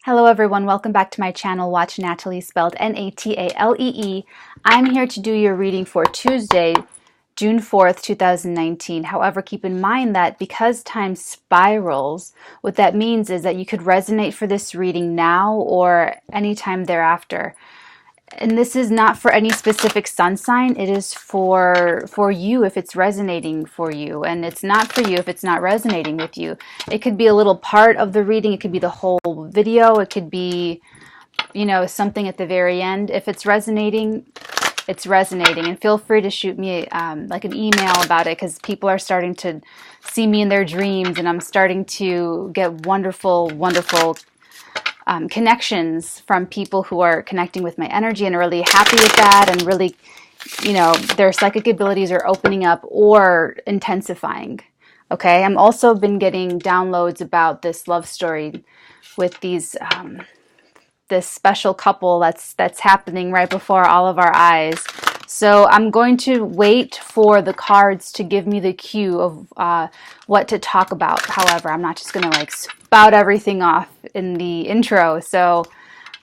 Hello everyone, welcome back to my channel, Watch Natalie, spelled Natalee. I'm here to do your reading for Tuesday, June 4th, 2019. However, keep in mind that because time spirals, what that means is that you could resonate for this reading now or anytime thereafter. And this is not for any specific sun sign. It is for you if it's resonating for you. And it's not for you if it's not resonating with you. It could be a little part of the reading. It could be the whole video. It could be, something at the very end. If it's resonating, it's resonating. And feel free to shoot me like an email about it, because people are starting to see me in their dreams. And I'm starting to get wonderful, wonderful connections from people who are connecting with my energy and are really happy with that, and really, their psychic abilities are opening up or intensifying. Okay, I'm also been getting downloads about this love story with these this special couple that's happening right before all of our eyes. So I'm going to wait for the cards to give me the cue of what to talk about. However, I'm not just going to spout everything off in the intro. So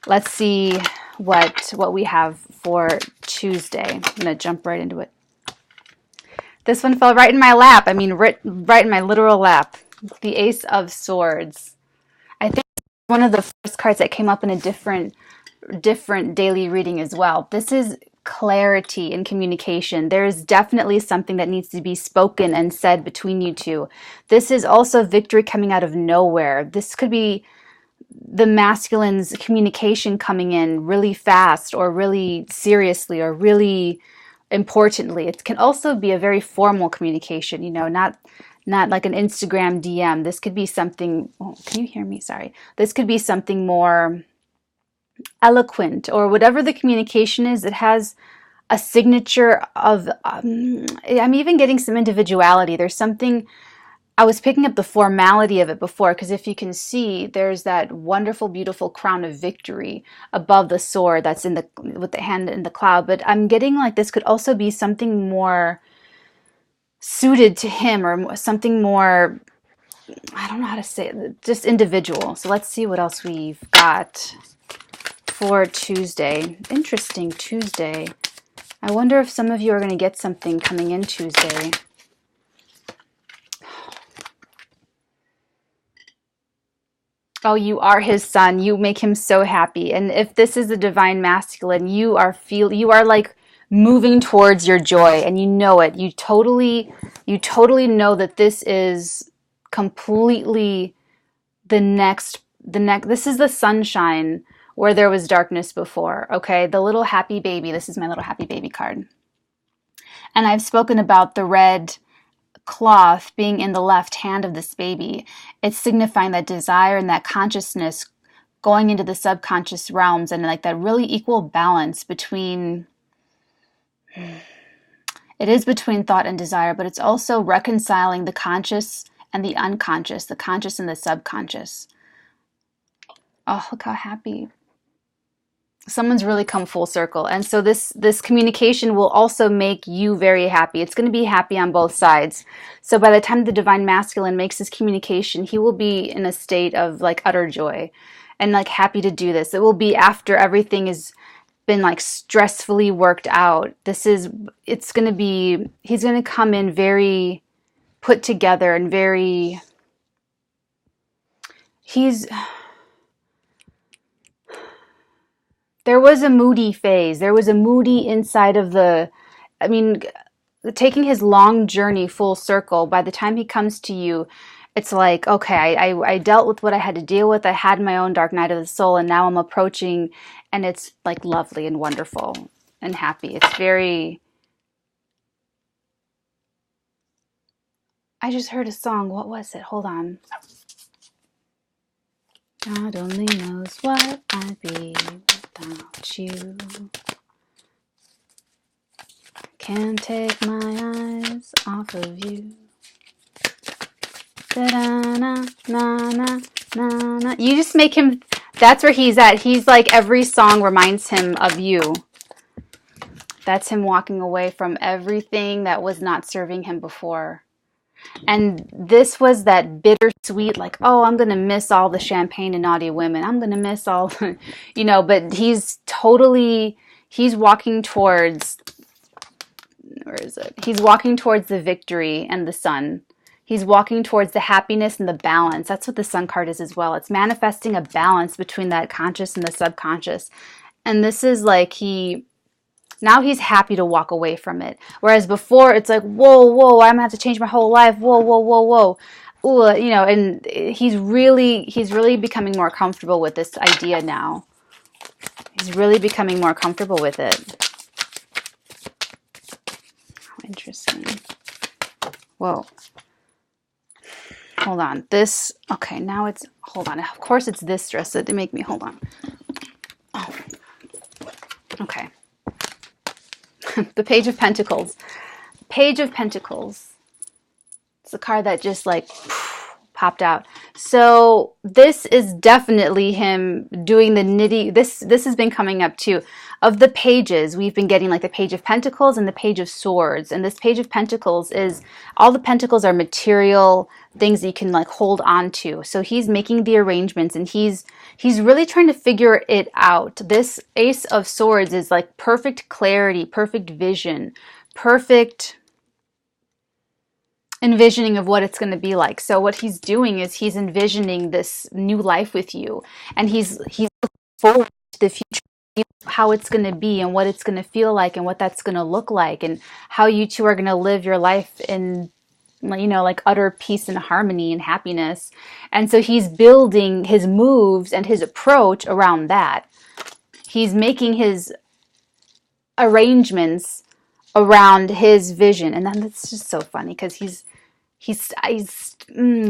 let's see what we have for Tuesday. I'm going to jump right into it. This one fell right in my lap. I mean, right in my literal lap. The Ace of Swords. I think one of the first cards that came up in a different daily reading as well. This is clarity and communication. There is definitely something that needs to be spoken and said between you two. This is also victory coming out of nowhere. This could be the masculine's communication coming in really fast or really seriously or really importantly. It can also be a very formal communication, not like an Instagram DM. This could be something, can you hear me? Sorry. This could be something more eloquent, or whatever the communication is. It has a signature of, I'm even getting some individuality. There's something, I was picking up the formality of it before, because if you can see, there's that wonderful, beautiful crown of victory above the sword that's with the hand in the cloud. But I'm getting like this could also be something more suited to him, or something more, I don't know how to say it, just individual. So let's see what else we've got for Tuesday. Interesting Tuesday. I wonder if some of you are going to get something coming in Tuesday. Oh, you are his son. You make him so happy. And if this is the divine masculine, you are like moving towards your joy, and you know it. You totally know that this is completely this is the sunshine where there was darkness before. Okay, the little happy baby. This is my little happy baby card. And I've spoken about the red cloth being in the left hand of this baby. It's signifying that desire and that consciousness going into the subconscious realms, and like that really equal balance between, it is between thought and desire, but it's also reconciling the conscious and the unconscious, the conscious and the subconscious. Oh, look how happy. Someone's really come full circle. And so this communication will also make you very happy. It's going to be happy on both sides. So by the time the divine masculine makes this communication, he will be in a state of like utter joy and like happy to do this. It will be after everything has been like stressfully worked out. He's going to come in very put together and there was a moody phase. There was a moody inside of taking his long journey full circle. By the time he comes to you, it's like, okay, I dealt with what I had to deal with. I had my own dark night of the soul, and now I'm approaching, and it's like lovely and wonderful and happy. It's very, I just heard a song. What was it? Hold on. God only knows what I'd be without you. Can't take my eyes off of you. Da-da-na, na-na, na-na. You just make him, that's where he's at. He's like, every song reminds him of you. That's him walking away from everything that was not serving him before. And this was that bittersweet, like, oh, I'm going to miss all the champagne and naughty women. I'm going to miss all, but he's walking towards, where is it? He's walking towards the victory and the sun. He's walking towards the happiness and the balance. That's what the sun card is as well. It's manifesting a balance between that conscious and the subconscious. And this is like now he's happy to walk away from it. Whereas before it's like, whoa, I'm gonna have to change my whole life. Whoa. Ooh, and he's really becoming more comfortable with this idea now. He's really becoming more comfortable with it. Interesting. Whoa. Hold on. Okay, now it's, hold on. Of course it's this dress that make me, hold on. Oh. Okay. The Page of Pentacles. Page of Pentacles. It's a card that just like popped out. So this is definitely him doing the nitty. This has been coming up too. Of the pages, we've been getting like the Page of Pentacles and the Page of Swords. And this Page of Pentacles is, all the pentacles are material things that you can like hold on to. So he's making the arrangements and he's really trying to figure it out. This Ace of Swords is like perfect clarity, perfect vision, perfect envisioning of what it's going to be like. So what he's doing is he's envisioning this new life with you, and he's looking forward to the future, how it's going to be and what it's going to feel like and what that's going to look like, and how you two are going to live your life in, like utter peace and harmony and happiness. And so he's building his moves and his approach around that. He's making his arrangements around his vision. And then that's just so funny because he's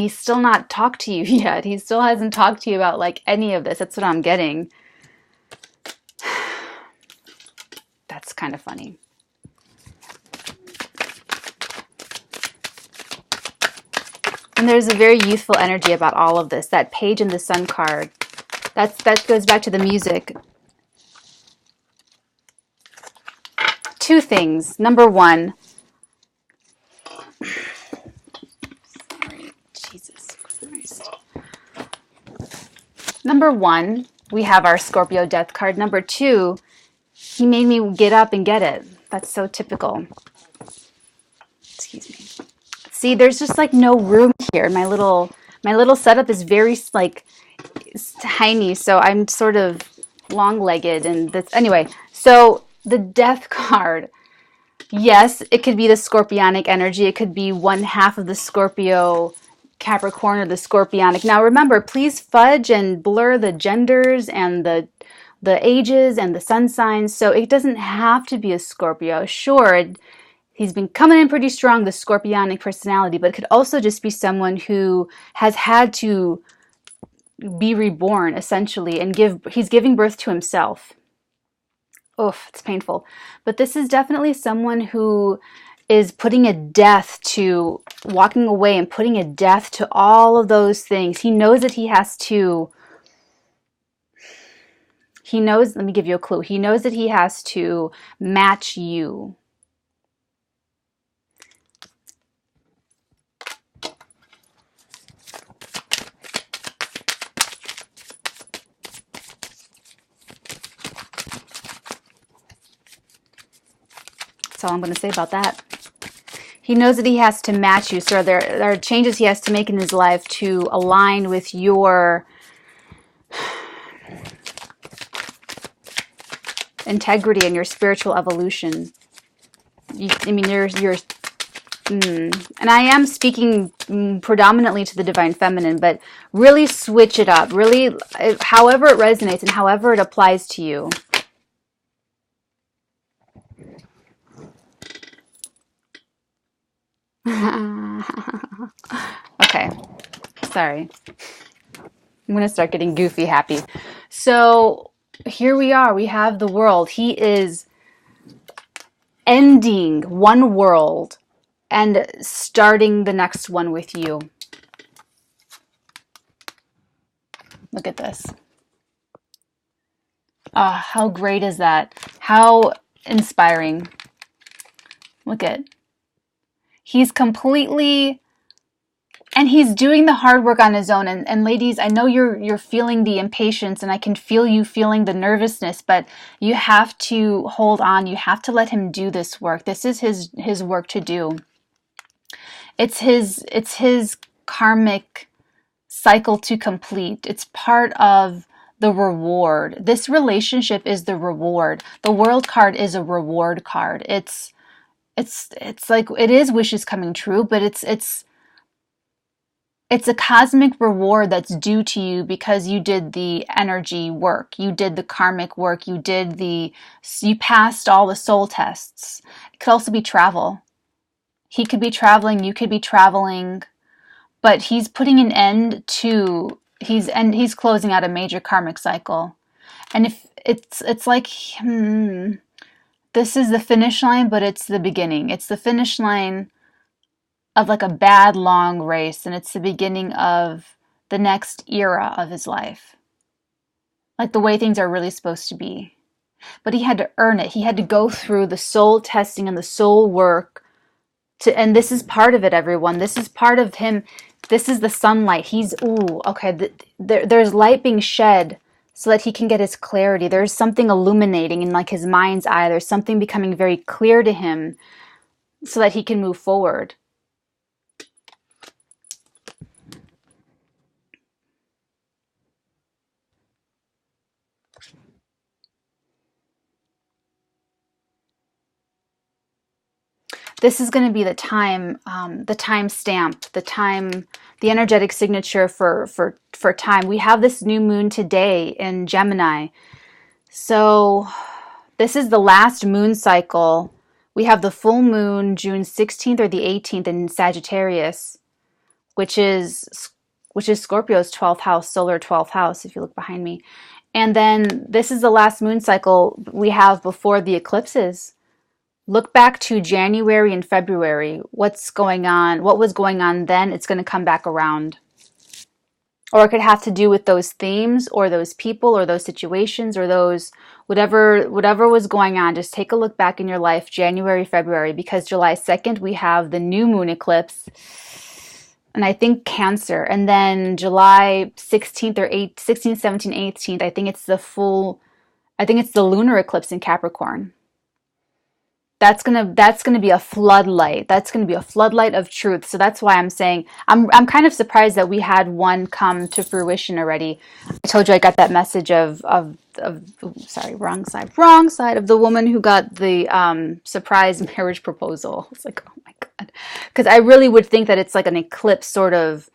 still not talked to you yet. He still hasn't talked to you about like any of this. That's what I'm getting. That's kind of funny. And there's a very youthful energy about all of this. That Page and the Sun card, that goes back to the music. Two things. Number one, Jesus Christ. Number one, we have our Scorpio death card. Number two, he made me get up and get it. That's so typical. Excuse me. See, there's just like no room here. My little setup is very like tiny, so I'm sort of long-legged, and that's anyway. So the death card, yes, it could be the scorpionic energy. It could be one half of the Scorpio Capricorn or the scorpionic. Now remember, please fudge and blur the genders and the ages and the sun signs. So it doesn't have to be a Scorpio. Sure, he's been coming in pretty strong, the scorpionic personality, but it could also just be someone who has had to be reborn essentially, and he's giving birth to himself. Oof, it's painful. But this is definitely someone who is putting a death to walking away and putting a death to all of those things. He knows that he has to, let me give you a clue. He knows that he has to match you. That's all I'm going to say about that. He knows that he has to match you. So there are changes he has to make in his life to align with your integrity and your spiritual evolution. And I am speaking predominantly to the divine feminine, but really switch it up. Really, however it resonates and however it applies to you. Okay, sorry. I'm going to start getting goofy happy. So here we are. We have the world. He is ending one world and starting the next one with you. Look at this. Ah, how great is that? How inspiring. Look at. He's completely And he's doing the hard work on his own. And ladies, I know you're feeling the impatience, and I can feel you feeling the nervousness, but you have to hold on. You have to let him do this work. This is his work to do. It's his karmic cycle to complete. It's part of the reward. This relationship is the reward. The world card is a reward card. It's like, it is wishes coming true, but it's a cosmic reward that's due to you because you did the energy work. You did the karmic work. You passed all the soul tests. It could also be travel. He could be traveling. You could be traveling. But he's putting an end to, he's closing out a major karmic cycle. And if it's like, this is the finish line, but it's the beginning. It's the finish line of like a bad long race, and it's the beginning of the next era of his life. Like the way things are really supposed to be. But he had to earn it. He had to go through the soul testing and the soul work and this is part of it, everyone. This is part of him. This is the sunlight. There's light being shed so that he can get his clarity. There's something illuminating in like his mind's eye. There's something becoming very clear to him so that he can move forward. This is going to be the time stamp, the energetic signature for time. We have this new moon today in Gemini. So this is the last moon cycle. We have the full moon June 16th or the 18th in Sagittarius, which is Scorpio's 12th house, solar 12th house, if you look behind me. And then this is the last moon cycle we have before the eclipses. Look back to January and February. What's going on? What was going on then? It's going to come back around. Or it could have to do with those themes or those people or those situations or those whatever was going on. Just take a look back in your life, January, February, because July 2nd we have the new moon eclipse. And I think Cancer. And then July 16th or 16th, 17th, 18th, I think it's the lunar eclipse in Capricorn. That's gonna be a floodlight. That's gonna be a floodlight of truth. So that's why I'm saying I'm kind of surprised that we had one come to fruition already. I told you I got that message of sorry, wrong side of the woman who got the surprise marriage proposal. It's like, oh my God, because I really would think that it's like an eclipse sort of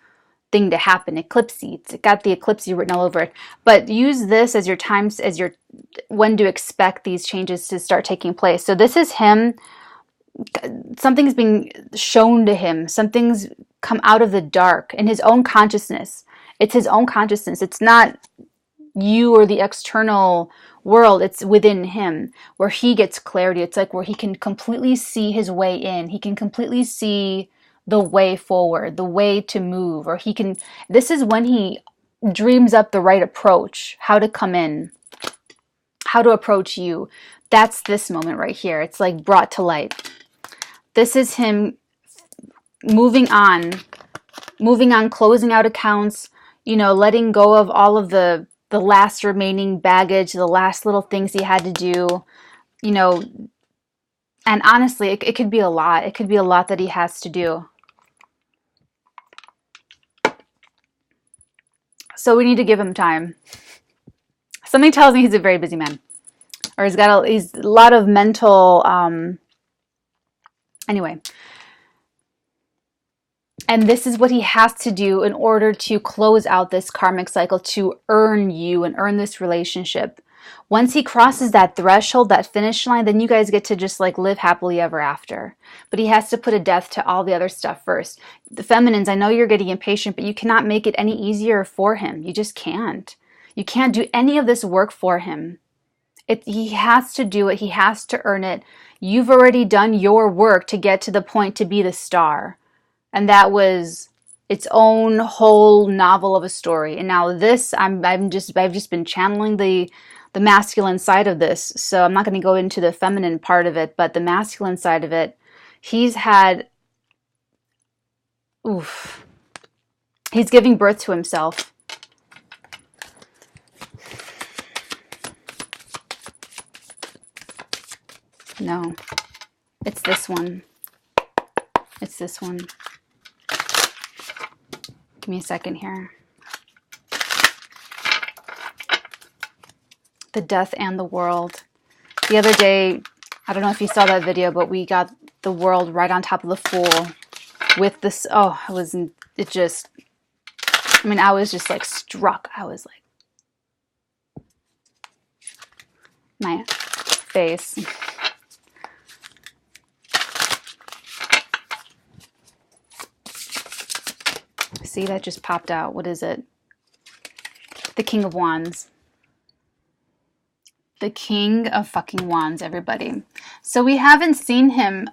thing to happen. Eclipsy. It's got the eclipsy written all over it. But use this as your times, as your when to expect these changes to start taking place. So this is him. Something's being shown to him. Something's come out of the dark in his own consciousness. It's his own consciousness. It's not you or the external world. It's within him where he gets clarity. It's like where he can completely see his way in. He can completely see the way forward, the way to move, or this is when he dreams up the right approach, how to come in, how to approach you. That's this moment right here. It's like brought to light. This is him moving on, closing out accounts, letting go of all of the last remaining baggage, the last little things he had to do, and honestly, it could be a lot. It could be a lot that he has to do. So we need to give him time. Something tells me he's a very busy man. Or he's a lot of mental, anyway. And this is what he has to do in order to close out this karmic cycle, to earn you and earn this relationship. Once he crosses that threshold, that finish line, then you guys get to just like live happily ever after. But he has to put a death to all the other stuff first. The feminines, I know you're getting impatient, but you cannot make it any easier for him. You just can't. You can't do any of this work for him. He has to do it. He has to earn it. You've already done your work to get to the point to be the star. And that was its own whole novel of a story. And now this, I've just been channeling the masculine side of this. So I'm not going to go into the feminine part of it, but the masculine side of it, he's had, He's giving birth to himself. No, it's this one. It's this one. Give me a second here. The death and the world. The other day, I don't know if you saw that video, but we got the world right on top of the Fool with this. Oh, I was just like struck. I was like, my face. See, that just popped out. What is it? The King of Wands. The King of fucking Wands, everybody. So we haven't seen him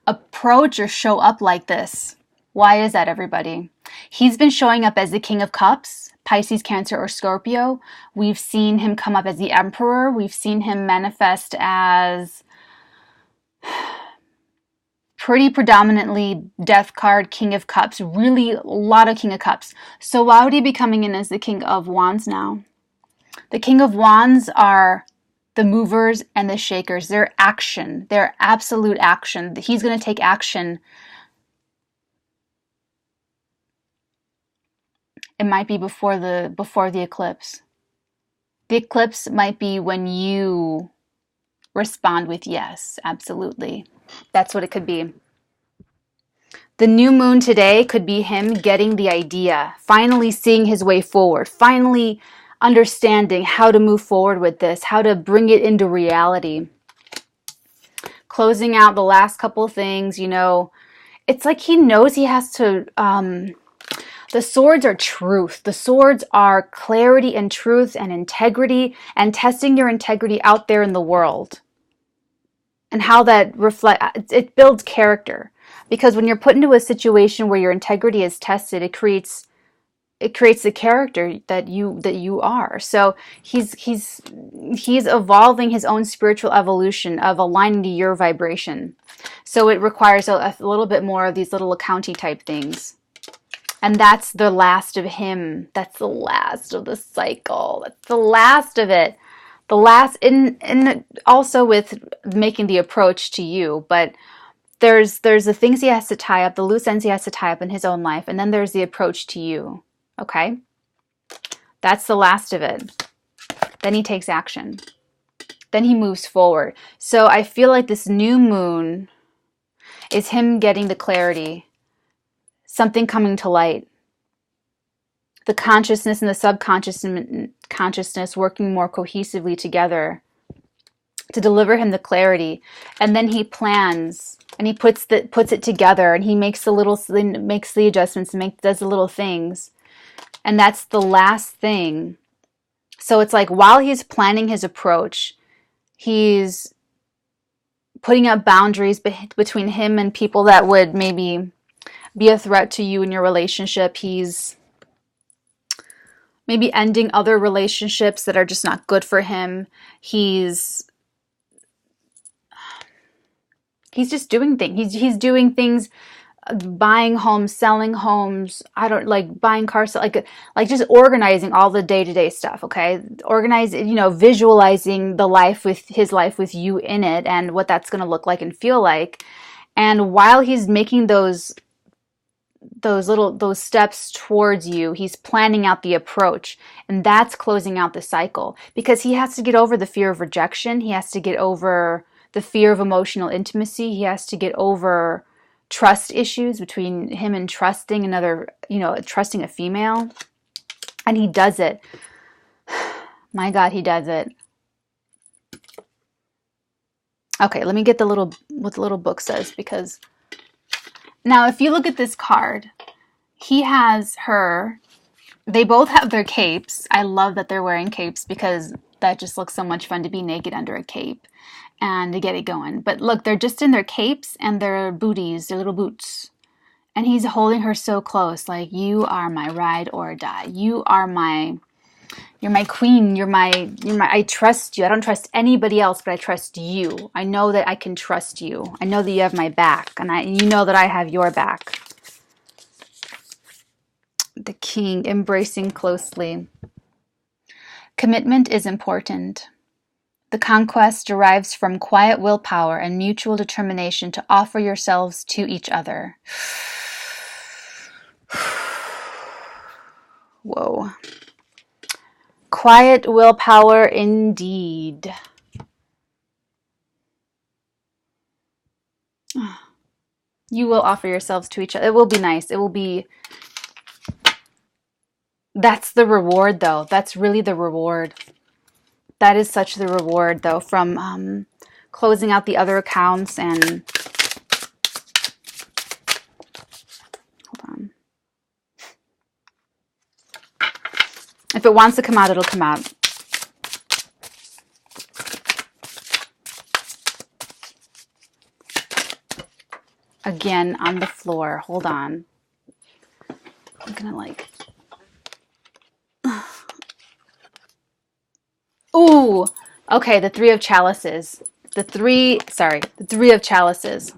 approach or show up like this. Why is that, everybody? He's been showing up as the King of Cups, Pisces, Cancer, or Scorpio. We've seen him come up as the Emperor. We've seen him manifest as pretty predominantly Death card, King of Cups. Really a lot of King of Cups. So why would he be coming in as the King of Wands now? The King of Wands are the movers and the shakers. Their action, their absolute action. He's going to take action. It might be before the eclipse. The eclipse might be when you respond with yes, absolutely. That's what it could be. The new moon today could be him getting the idea, finally seeing his way forward, finally understanding how to move forward with this, how to bring it into reality. Closing out the last couple things, you know, it's like he knows he has to, the swords are truth. The swords are clarity and truth and integrity and testing your integrity out there in the world. And how that it builds character. Because when you're put into a situation where your integrity is tested, it creates the character that you are. So he's evolving his own spiritual evolution of aligning to your vibration. So it requires a little bit more of these little accounting type things. And that's the last of him. That's the last of the cycle. That's the last of it. The last, in also with making the approach to you, but there's the things he has to tie up, the loose ends he has to tie up in his own life, and then there's the approach to you. Okay? That's the last of it. Then he takes action. Then he moves forward. So I feel like this new moon is him getting the clarity, something coming to light. The consciousness and the subconscious consciousness working more cohesively together to deliver him the clarity. And then he plans and he puts it together, and he makes the adjustments and does the little things. And that's the last thing. So it's like while he's planning his approach, he's putting up boundaries between him and people that would maybe be a threat to you in your relationship. He's maybe ending other relationships that are just not good for him. He's just doing things. He's doing things, buying homes, selling homes. I don't like buying cars, like just organizing all the day-to-day stuff. Okay, visualizing his life with you in it, and what that's going to look like and feel like. And while he's making those steps towards you, he's planning out the approach, and that's closing out the cycle, because he has to get over the fear of rejection. He has to get over the fear of emotional intimacy. He has to get over trust issues between him and trusting trusting a female. And he does it. My God, he does it. Okay, let me get what the little book says, because now if you look at this card, he has her. They both have their capes. I love that they're wearing capes, because that just looks so much fun to be naked under a cape and to get it going. But look, they're just in their capes and their booties, their little boots. And he's holding her so close, like, you are my ride or die. You're my queen. I trust you. I don't trust anybody else, but I trust you. I know that I can trust you. I know that you have my back, and you know that I have your back. The King, embracing closely. Commitment is important. The conquest derives from quiet willpower and mutual determination to offer yourselves to each other. Whoa. Quiet willpower indeed. You will offer yourselves to each other. It will be nice. It will be... That's the reward, though. That's really the reward. That is such the reward, though, from closing out the other accounts and... Hold on. If it wants to come out, it'll come out. Again, on the floor. Hold on. I'm gonna like... Ooh! Okay, the Three of Chalices. The Three of Chalices.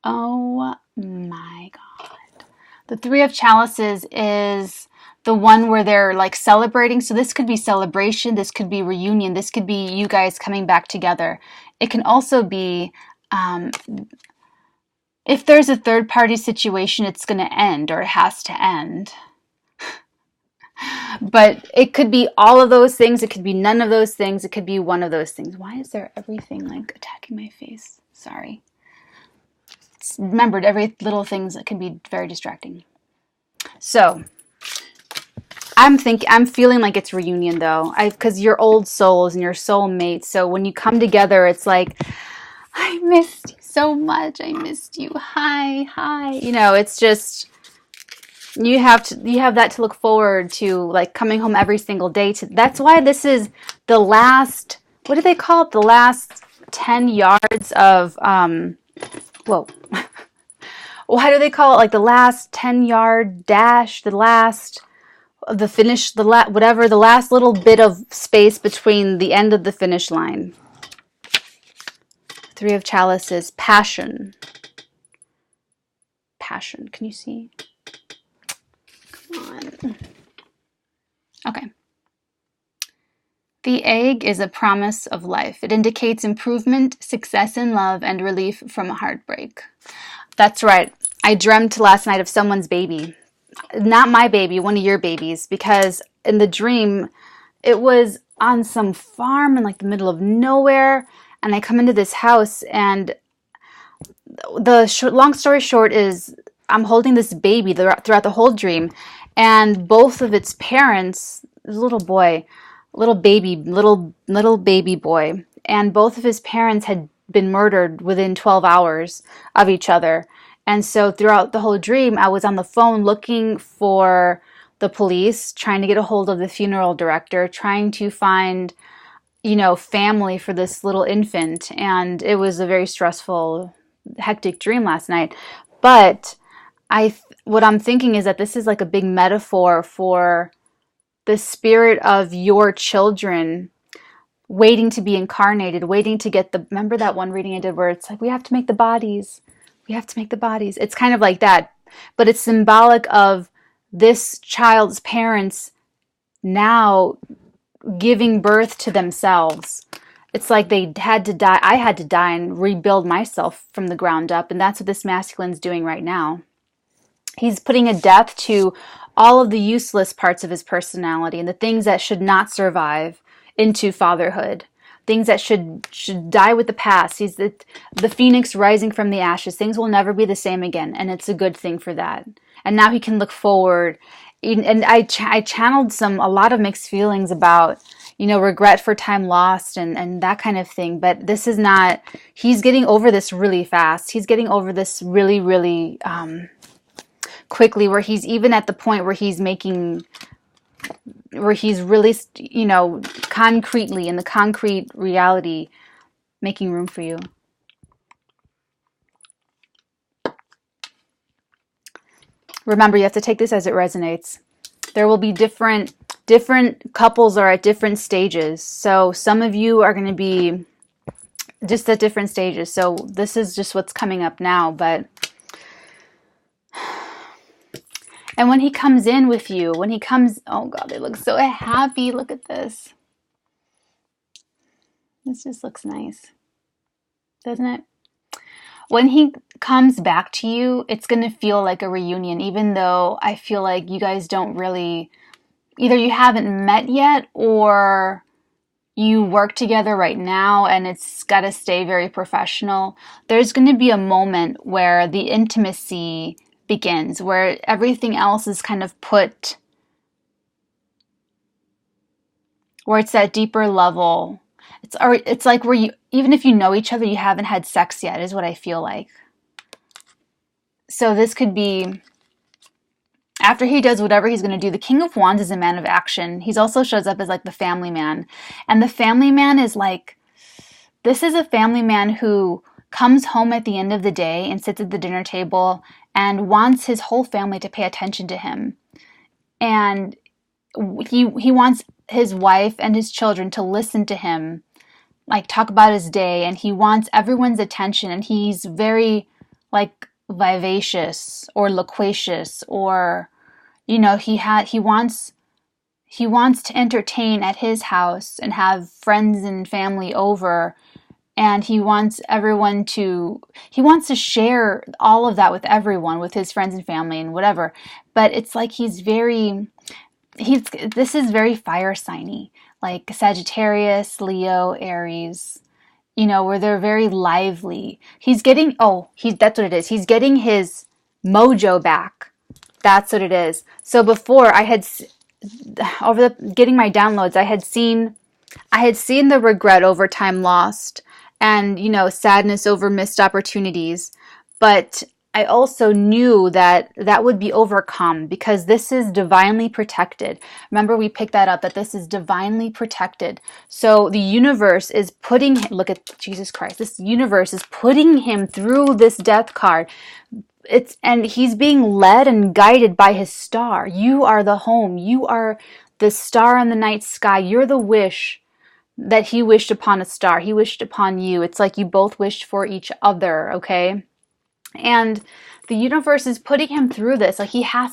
Oh my God. The Three of Chalices is the one where they're like celebrating. So this could be celebration. This could be reunion. This could be you guys coming back together. It can also be... if there's a third party situation, it's going to end, or it has to end. But it could be all of those things. It could be none of those things. It could be one of those things. Why is there everything like attacking my face? Sorry. Remembered every little things that can be very distracting. So I'm feeling like it's reunion though. Because you're old souls and your soulmates. So when you come together, it's like, I missed you so much. I missed you. Hi. You know, it's just, you have that to look forward to, like coming home every single day. That's why this is the last, what do they call it? The last 10 yards of, whoa. Why do they call it like the last 10-yard dash? The last, the finish, whatever, the last little bit of space between the end of the finish line. Three of Chalices, passion. Passion, can you see? Come on. Okay. The egg is a promise of life. It indicates improvement, success in love, and relief from a heartbreak. That's right. I dreamt last night of someone's baby. Not my baby, one of your babies, because in the dream, it was on some farm in like the middle of nowhere. And I come into this house, and long story short is I'm holding this baby throughout the whole dream, and both of its parents, little baby boy, and both of his parents had been murdered within 12 hours of each other. And so throughout the whole dream, I was on the phone looking for the police, trying to get a hold of the funeral director, trying to find, family for this little infant. And it was a very stressful, hectic dream last night. But what I'm thinking is that this is like a big metaphor for the spirit of your children waiting to be incarnated, waiting to get remember that one reading I did where it's like, we have to make the bodies. We have to make the bodies. It's kind of like that, but it's symbolic of this child's parents now giving birth to themselves. It's like they had to die. I had to die and rebuild myself from the ground up. And that's what this masculine's doing right now. He's putting a death to all of the useless parts of his personality and the things that should not survive into fatherhood. Things that should die with the past. He's the phoenix rising from the ashes. Things will never be the same again. And it's a good thing for that. And now he can look forward. And I channeled a lot of mixed feelings about, regret for time lost and that kind of thing. But this is not, he's getting over this really fast. He's getting over this really, really quickly, where he's even at the point where he's really, concretely, in the concrete reality, making room for you. Remember, you have to take this as it resonates. There will be different couples are at different stages. So some of you are going to be just at different stages. So this is just what's coming up now. But And when he comes in with you, when he comes, oh God, they look so happy. Look at this. This just looks nice, doesn't it? When he comes back to you, it's going to feel like a reunion, even though I feel like you guys don't really, either you haven't met yet or you work together right now and it's got to stay very professional. There's going to be a moment where the intimacy begins, where everything else is kind of put, where it's that deeper level. It's like where you, even if you know each other, you haven't had sex yet, is what I feel like. So this could be, after he does whatever he's going to do, the King of Wands is a man of action. He also shows up as like the family man. And the family man is like, this is a family man who comes home at the end of the day and sits at the dinner table and wants his whole family to pay attention to him. And he wants his wife and his children to listen to him, like talk about his day, and he wants everyone's attention, and he's very like vivacious or loquacious, or he wants to entertain at his house and have friends and family over, and he wants to share all of that with everyone, with his friends and family and whatever. But it's like this is very fire signy, like Sagittarius, Leo, Aries, where they're very lively. That's what it is. He's getting his mojo back. That's what it is. So before getting my downloads, I had seen the regret over time lost and, sadness over missed opportunities. But I also knew that would be overcome because this is divinely protected. Remember, we picked that up, that this is divinely protected. So the universe is look at Jesus Christ. This universe is putting him through this death card. And he's being led and guided by his star. You are the home. You are the star in the night sky. You're the wish that he wished upon a star. He wished upon you. It's like you both wished for each other, okay? And the universe is putting him through this. Like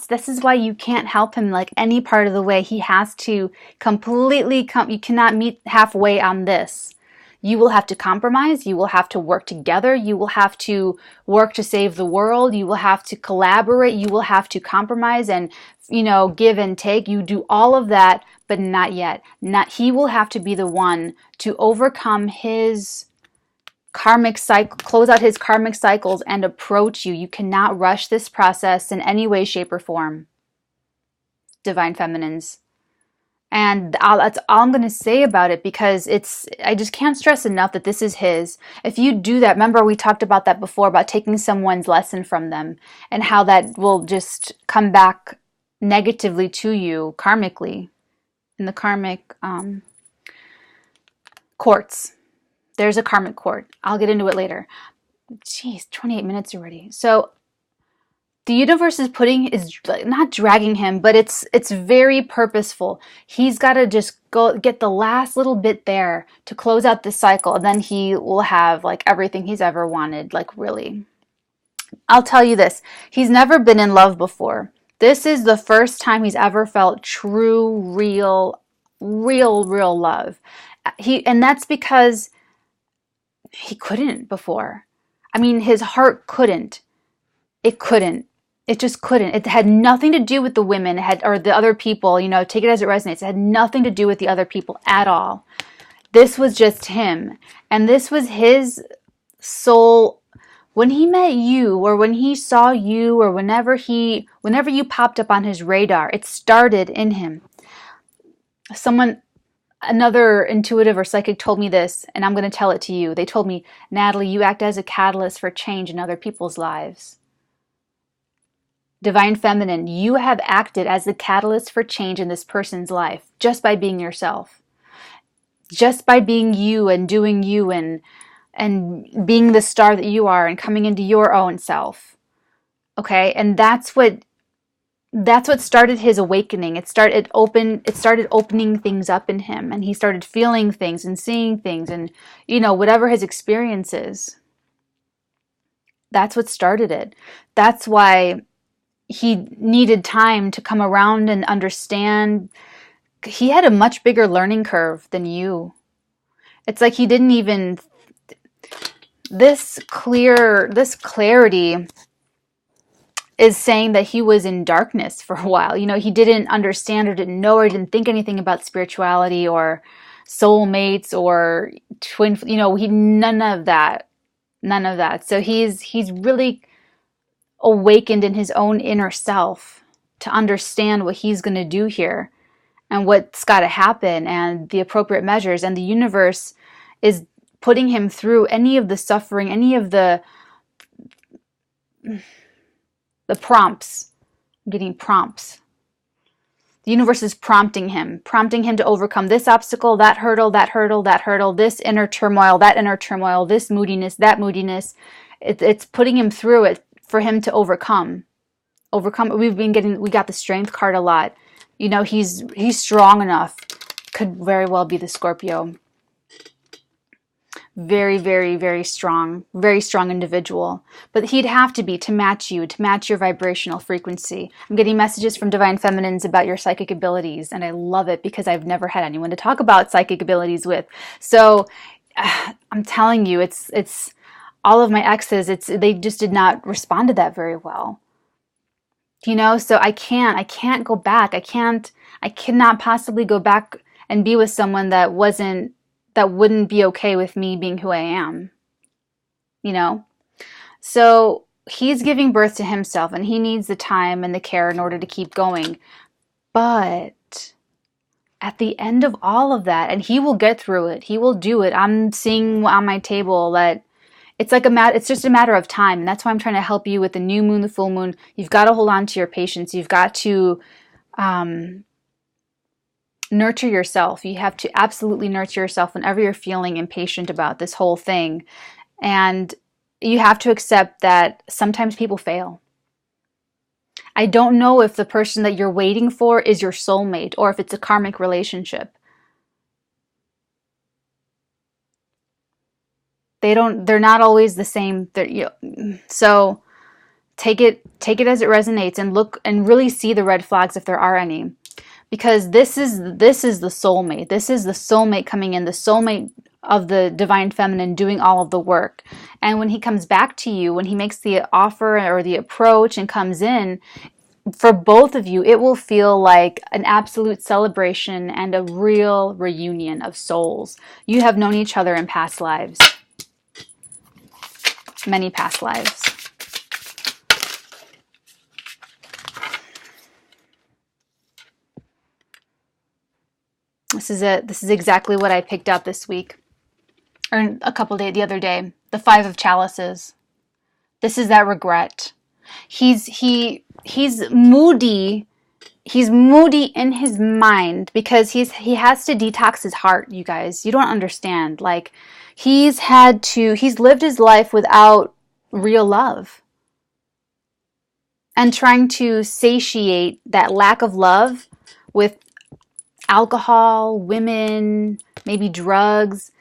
this is why you can't help him like any part of the way. He has to completely you cannot meet halfway on this. You will have to compromise. You will have to work together. You will have to work to save the world. You will have to collaborate. You will have to compromise and, give and take. You do all of that, but not yet. He will have to be the one to overcome his karmic cycle, close out his karmic cycles and approach you. You cannot rush this process in any way, shape, or form. Divine Feminines. And that's all I'm going to say about it, because I just can't stress enough that this is his. If you do that, remember we talked about that before, about taking someone's lesson from them and how that will just come back negatively to you karmically in the karmic courts. There's a karmic court. I'll get into it later. Jeez, 28 minutes already. So the universe is not dragging him, but it's very purposeful. He's got to just go get the last little bit there to close out this cycle, and then he will have like everything he's ever wanted. Like, really. I'll tell you this. He's never been in love before. This is the first time he's ever felt true, real love. And that's because he couldn't before. I mean, his heart couldn't. It couldn't. It just couldn't. It had nothing to do with the women or the other people, take it as it resonates. It had nothing to do with the other people at all. This was just him. And this was his soul. When he met you, or when he saw you, or whenever you popped up on his radar, it started in him. Another intuitive or psychic told me this, and I'm going to tell it to you. They told me, Natalie, you act as a catalyst for change in other people's lives. Divine Feminine, you have acted as the catalyst for change in this person's life just by being yourself. Just by being you and doing you and being the star that you are and coming into your own self. Okay? And that's what started his awakening. It started opening things up in him, and he started feeling things and seeing things and, whatever his experience is. That's what started it. That's why he needed time to come around and understand. He had a much bigger learning curve than you. It's like he didn't even, this clarity is saying that he was in darkness for a while. He didn't understand or didn't know or didn't think anything about spirituality or soulmates or twin, he, none of that. So he's really awakened in his own inner self to understand what he's going to do here and what's got to happen and the appropriate measures. And the universe is putting him through any of the suffering, any of the prompts. I'm getting prompts. The universe is prompting him to overcome this obstacle, that hurdle, this inner turmoil, that inner turmoil, this moodiness, that moodiness. It's putting him through it for him to overcome. We got the strength card a lot. He's strong enough. Could very well be the Scorpio. Very, very, very strong individual. But he'd have to be to match you, to match your vibrational frequency. I'm getting messages from Divine Feminines about your psychic abilities, and I love it because I've never had anyone to talk about psychic abilities with. So I'm telling you, it's all of my exes, they just did not respond to that very well. So I can't go back. I cannot possibly go back and be with someone that wouldn't be okay with me being who I am. So he's giving birth to himself and he needs the time and the care in order to keep going. But at the end of all of that, and he will get through it, he will do it. I'm seeing on my table that it's just a matter of time. And that's why I'm trying to help you with the new moon, the full moon. You've got to hold on to your patience. You've got to nurture yourself. You have to absolutely nurture yourself whenever you're feeling impatient about this whole thing. And you have to accept that sometimes people fail. I don't know if the person that you're waiting for is your soulmate or if it's a karmic relationship. They're not always the same. So take it as it resonates and look and really see the red flags if there are any. Because this is the soulmate. This is the soulmate coming in, the soulmate of the Divine Feminine doing all of the work. And when he comes back to you, when he makes the offer or the approach and comes in, for both of you, it will feel like an absolute celebration and a real reunion of souls. You have known each other in past lives. Many past lives. This is it. This is exactly what I picked up this week. Or the other day. The 5 of Chalices. This is that regret. He's moody. He's moody in his mind because he has to detox his heart, you guys. You don't understand. Like, he's lived his life without real love. And trying to satiate that lack of love with alcohol, women, maybe drugs,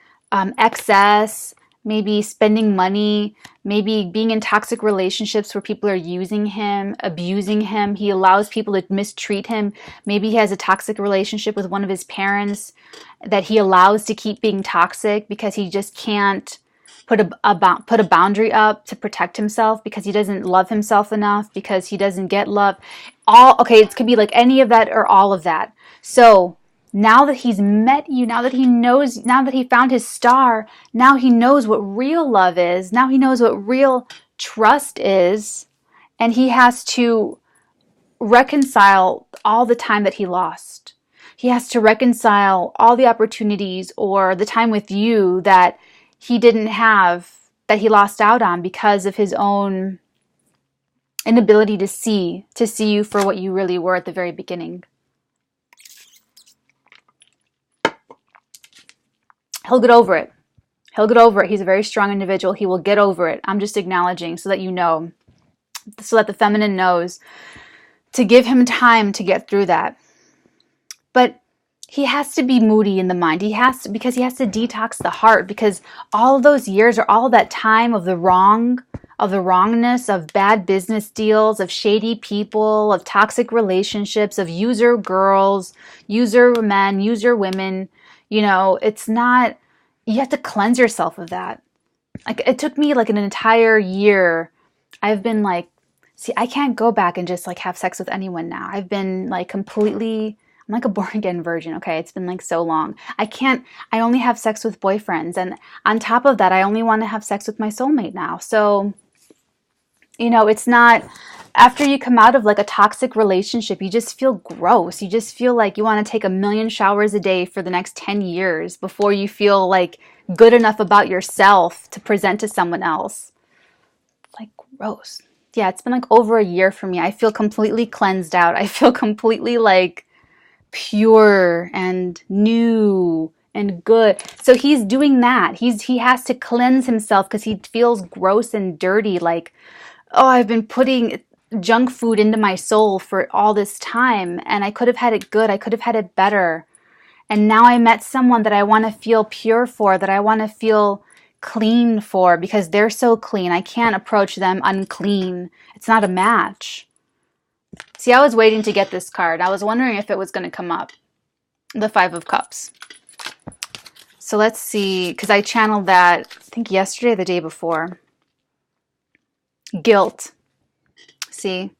excess, maybe spending money, maybe being in toxic relationships where people are using him, abusing him. He allows people to mistreat him. Maybe he has a toxic relationship with one of his parents that he allows to keep being toxic because he just can't put a boundary up to protect himself because he doesn't love himself enough, because he doesn't get love. It could be like any of that or all of that. So now that he's met you, now that he knows, now that he found his star, now he knows what real love is. Now he knows what real trust is. And he has to reconcile all the time that he lost. He has to reconcile all the opportunities or the time with you that he didn't have, that he lost out on because of his own inability to see you for what you really were at the very beginning. He'll get over it. He's a very strong individual. He will get over it. I'm just acknowledging so that you know, so that the feminine knows to give him time to get through that. But he has to be moody in the mind. Because he has to detox the heart, because all those years or all that time of the wrong, of the wrongness of bad business deals, of shady people, of toxic relationships, of user girls, user men, user women. You know, it's not, you have to cleanse yourself of that. Like, it took me like an entire year. I've been like, see, I can't go back and just like have sex with anyone now. I've been like completely, I'm like a born again virgin, okay? It's been like so long. I only have sex with boyfriends. And on top of that, I only want to have sex with my soulmate now. So, you know, it's not, after you come out of like a toxic relationship, you just feel gross. You just feel like you want to take a million showers a day for the next 10 years before you feel like good enough about yourself to present to someone else. Like, gross. Yeah, it's been like over a year for me. I feel completely cleansed out. I feel completely like pure and new and good. So he's doing that. He has to cleanse himself because he feels gross and dirty. Like, oh, I've been putting junk food into my soul for all this time, and I could have had it good. I could have had it better. And now I met someone that I want to feel pure for, that I want to feel clean for, because they're so clean. I can't approach them unclean. It's not a match. See, I was waiting to get this card. I was wondering if it was going to come up. The Five of Cups. So let's see, because I channeled that, I think yesterday or the day before. Guilt. See?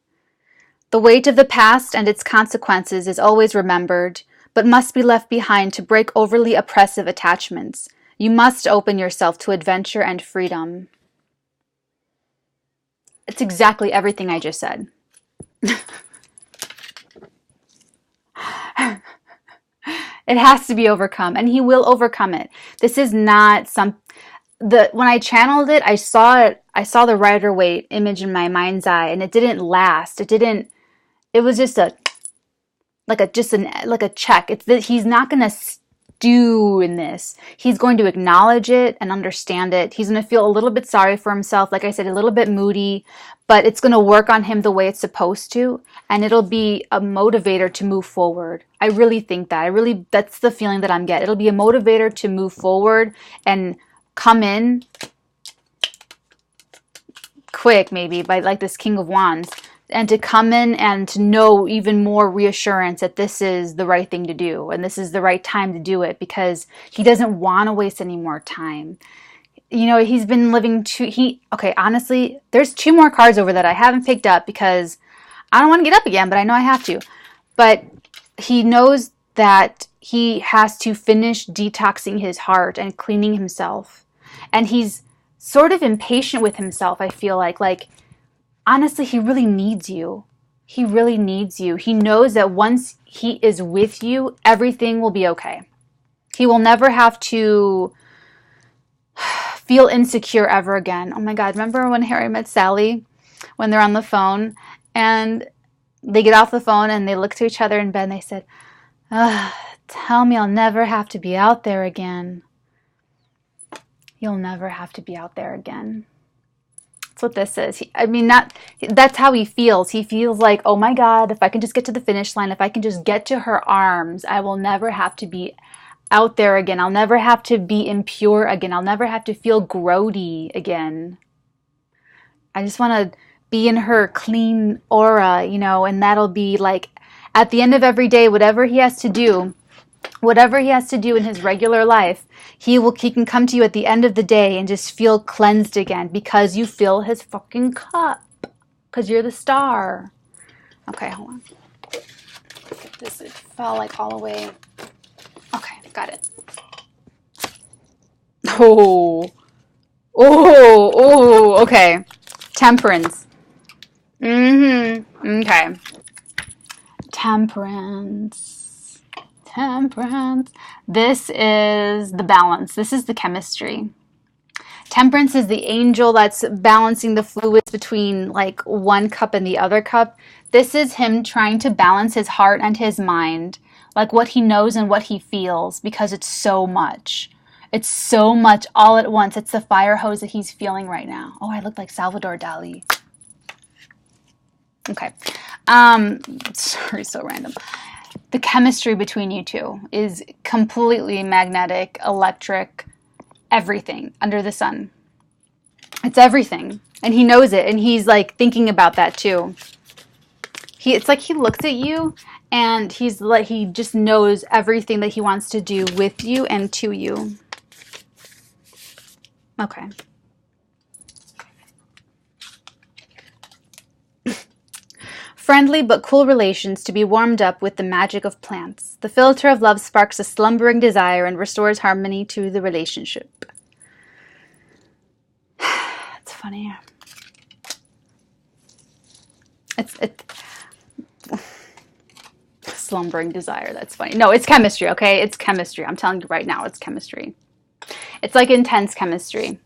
The weight of the past and its consequences is always remembered, but must be left behind to break overly oppressive attachments. You must open yourself to adventure and freedom. It's exactly everything I just said. It has to be overcome, and he will overcome it. This is not when I channeled it, I saw the Rider-Waite image in my mind's eye, and it didn't last. It was just a check. It's that he's not going to stew in this. He's going to acknowledge it and understand it. He's going to feel a little bit sorry for himself. Like I said, a little bit moody, but it's going to work on him the way it's supposed to. And it'll be a motivator to move forward. I really think that. That's the feeling that I'm getting. It'll be a motivator to move forward and come in quick, maybe, by like this King of Wands. And to come in and to know even more reassurance that this is the right thing to do and this is the right time to do it, because he doesn't want to waste any more time. You know, he's been living okay, honestly, there's 2 more cards over that I haven't picked up because I don't want to get up again, but I know I have to. But he knows that he has to finish detoxing his heart and cleaning himself. And he's sort of impatient with himself, I feel like, honestly, he really needs you. He really needs you. He knows that once he is with you, everything will be okay. He will never have to feel insecure ever again. Oh my God, remember when Harry met Sally? When they're on the phone and they get off the phone and they look to each other in bed and they said, tell me I'll never have to be out there again. You'll never have to be out there again. That's what this is. That's how he feels. He feels like, oh my God, if I can just get to the finish line, if I can just get to her arms, I will never have to be out there again. I'll never have to be impure again. I'll never have to feel grody again. I just want to be in her clean aura, and that'll be like at the end of every day, whatever he has to do in his regular life, he can come to you at the end of the day and just feel cleansed again because you fill his fucking cup. Because you're the star. Okay, hold on. This it fell like all the way. Okay, got it. Oh, okay. Temperance. Okay. Temperance. This is the balance. This is the chemistry. Temperance is the angel that's balancing the fluids between like one cup and the other cup. This is him trying to balance his heart and his mind, like what he knows and what he feels, because it's so much. It's so much all at once. It's the fire hose that he's feeling right now. Oh, I look like Salvador Dali. Okay. Sorry, so random. The chemistry between you two is completely magnetic, electric, everything under the sun. It's everything. And he knows it. And he's like thinking about that too. It's like he looks at you and he's like, he just knows everything that he wants to do with you and to you. Okay. Friendly but cool relations to be warmed up with the magic of plants. The filter of love sparks a slumbering desire and restores harmony to the relationship. It's funny. It's slumbering desire. That's funny. No, it's chemistry, okay? It's chemistry. I'm telling you right now, it's chemistry. It's like intense chemistry.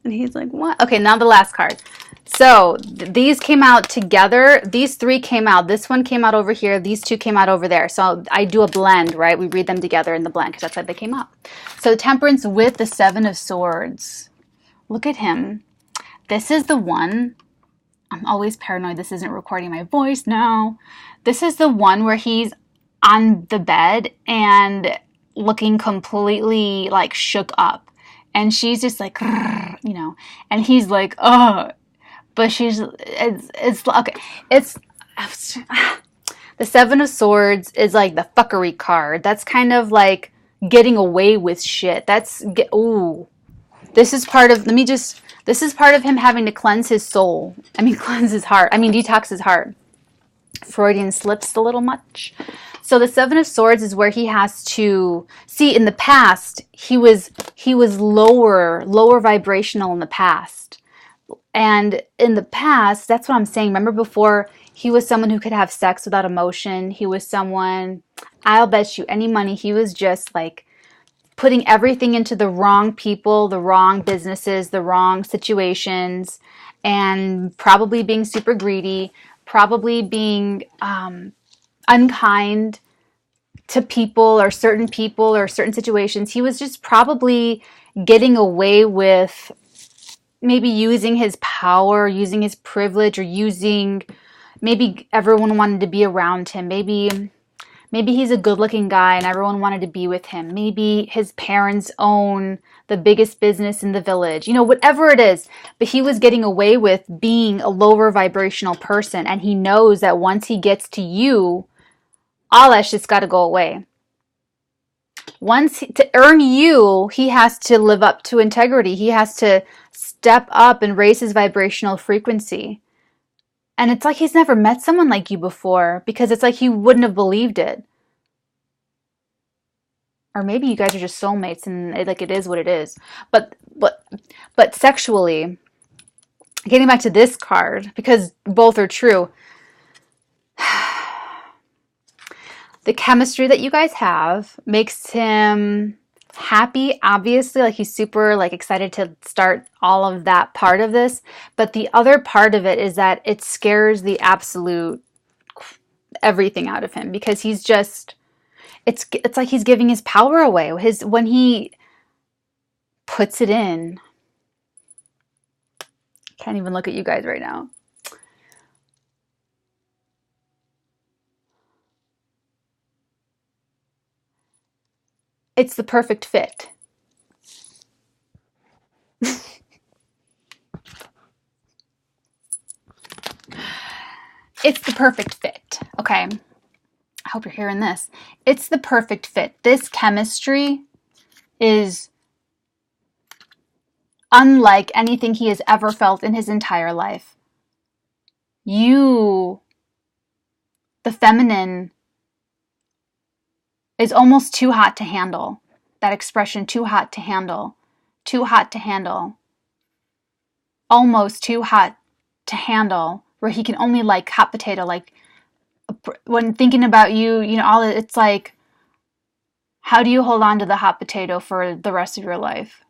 And he's like, what? Okay, now the last card. So these came out together. These three came out. This one came out over here. These two came out over there. So I do a blend, right? We read them together in the blend because that's how they came out. So Temperance with the Seven of Swords. Look at him. This is the one. I'm always paranoid this isn't recording my voice now. This is the one where he's on the bed and looking completely like shook up. And she's just like, you know, and he's like, oh. But it's okay. It's the Seven of Swords is like the fuckery card. That's kind of like getting away with shit. Ooh. This is part of this is part of him having to cleanse his soul. I mean cleanse his heart. I mean detox his heart. Freudian slips a little much. So the Seven of Swords is where he has to see in the past he was lower vibrational in the past. And in the past, that's what I'm saying. Remember before, he was someone who could have sex without emotion. He was someone, I'll bet you any money, he was just like putting everything into the wrong people, the wrong businesses, the wrong situations, and probably being super greedy, probably being unkind to people or certain situations. He was just probably getting away with maybe using his power, using his privilege, or maybe everyone wanted to be around him. Maybe he's a good-looking guy and everyone wanted to be with him. Maybe his parents own the biggest business in the village. You know, whatever it is. But he was getting away with being a lower vibrational person. And he knows that once he gets to you, all that shit's got to go away. To earn you, he has to live up to integrity. He has to step up and raise his vibrational frequency. And it's like he's never met someone like you before because it's like he wouldn't have believed it. Or maybe you guys are just soulmates and it is what it is. But sexually, getting back to this card, because both are true. The chemistry that you guys have makes him happy, obviously, like he's super like excited to start all of that part of this. But the other part of it is that it scares the absolute everything out of him because he's just, it's like he's giving his power away. When he puts it in, can't even look at you guys right now. It's the perfect fit. It's the perfect fit. Okay. I hope you're hearing this. It's the perfect fit. This chemistry is unlike anything he has ever felt in his entire life. You, the feminine, is almost too hot to handle. That expression, too hot to handle. Too hot to handle. Almost too hot to handle, where he can only like hot potato. Like when thinking about you, you know, it's like, how do you hold on to the hot potato for the rest of your life?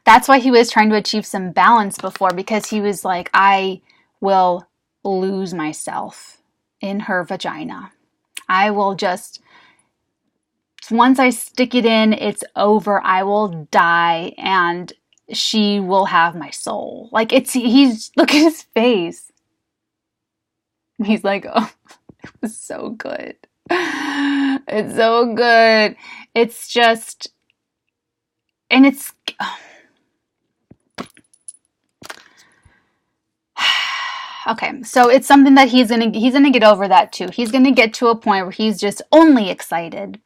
That's why he was trying to achieve some balance before, because he was like, I will lose myself in her vagina. I will just, once I stick it in, it's over. I will die and she will have my soul. Like look at his face. He's like, oh, it was so good. It's so good. It's just, and it's, okay, so it's something that he's gonna get over that too. He's gonna get to a point where he's just only excited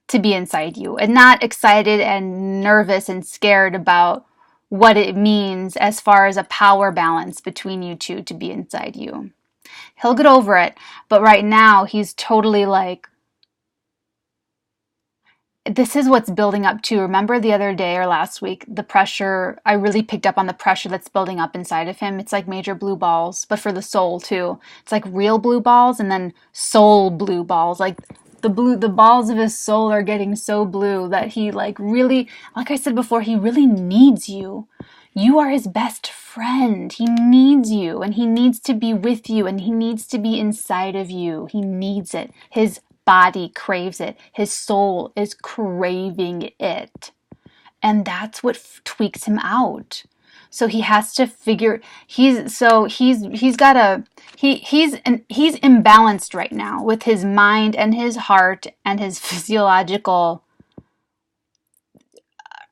to be inside you, and not excited and nervous and scared about what it means as far as a power balance between you two to be inside you. He'll get over it, but right now he's totally like, this is what's building up too. Remember the other day or last week, the pressure, I really picked up on the pressure that's building up inside of him. It's like major blue balls, but for the soul too. It's like real blue balls and then soul blue balls. Like the balls of his soul are getting so blue that he like really, like I said before, he really needs you. You are his best friend. He needs you, and he needs to be with you, and he needs to be inside of you. He needs it. His body craves it. His soul is craving it. And that's what tweaks him out. So he has to figure, he's imbalanced right now with his mind and his heart and his physiological